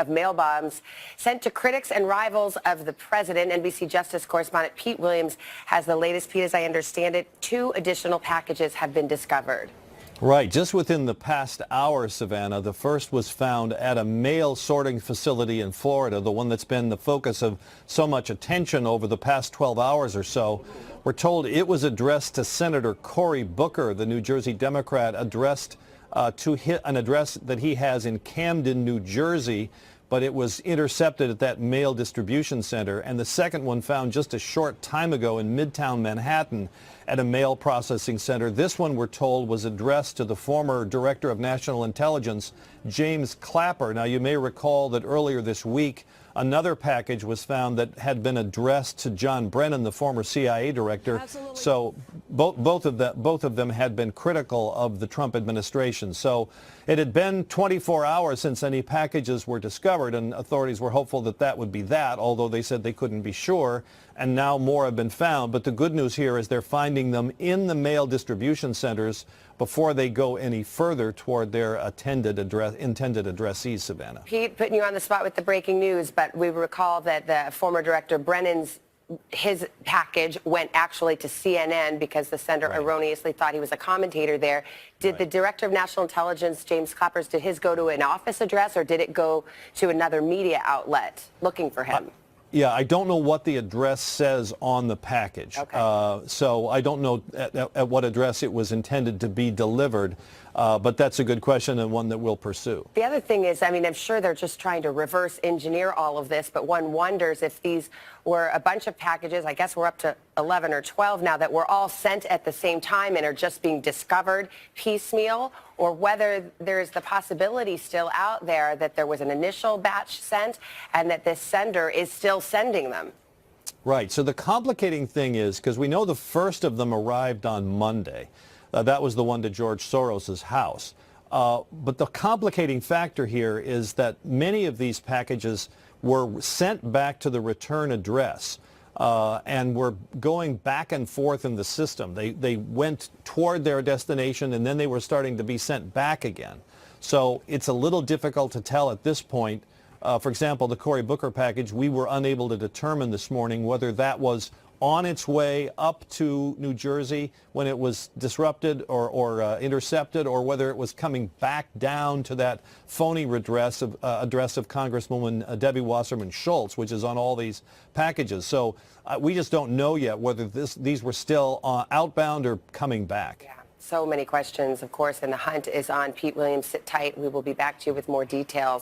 of mail bombs sent to critics and rivals of the president. NBC Justice correspondent Pete Williams has the latest. Pete, as I understand it, 2 additional packages have been discovered. Right, just within the past hour, Savannah, the first was found at a mail sorting facility in Florida, the one that's been the focus of so much attention over the past 12 hours or so. We're told it was addressed to Senator Cory Booker, the New Jersey Democrat, addressed to an address that he has in Camden, New Jersey, but it was intercepted at that mail distribution center. And the second one found just a short time ago in Midtown Manhattan at a mail processing center. This one, we're told, was addressed to the former Director of National Intelligence, James Clapper. Now, you may recall that earlier this week, another package was found that had been addressed to John Brennan, the former CIA director. Absolutely. So both of them had been critical of the Trump administration. So it had been 24 hours since any packages were discovered, and authorities were hopeful that that would be that, although they said they couldn't be sure. And now more have been found. But the good news here is they're finding them in the mail distribution centers before they go any further toward their intended addressees, Savannah. Pete, putting you on the spot with the breaking news, but we recall that the former director his package went actually to CNN because the sender erroneously thought he was a commentator there. Did the Director of National Intelligence, James Clapper, did his go to an office address, or did it go to another media outlet looking for him? Yeah, I don't know what the address says on the package. Okay. So I don't know at what address it was intended to be delivered. But that's a good question and one that we'll pursue. The other thing is, I mean, I'm sure they're just trying to reverse engineer all of this, but one wonders if these were a bunch of packages, I guess we're up to 11 or 12 now, that were all sent at the same time and are just being discovered piecemeal, or whether there's the possibility still out there that there was an initial batch sent and that this sender is still sending them. Right. So the complicating thing is, because we know the first of them arrived on Monday. That was the one to George Soros's house. But the complicating factor here is that many of these packages were sent back to the return address and were going back and forth in the system. They went toward their destination and then they were starting to be sent back again. So it's a little difficult to tell at this point. For example, the Cory Booker package, we were unable to determine this morning whether that was on its way up to New Jersey when it was disrupted or intercepted, or whether it was coming back down to that phony address of Congresswoman Debbie Wasserman Schultz, which is on all these packages. So we just don't know yet whether these were still outbound or coming back. Yeah, so many questions, of course, and the hunt is on. Pete Williams, sit tight. We will be back to you with more details.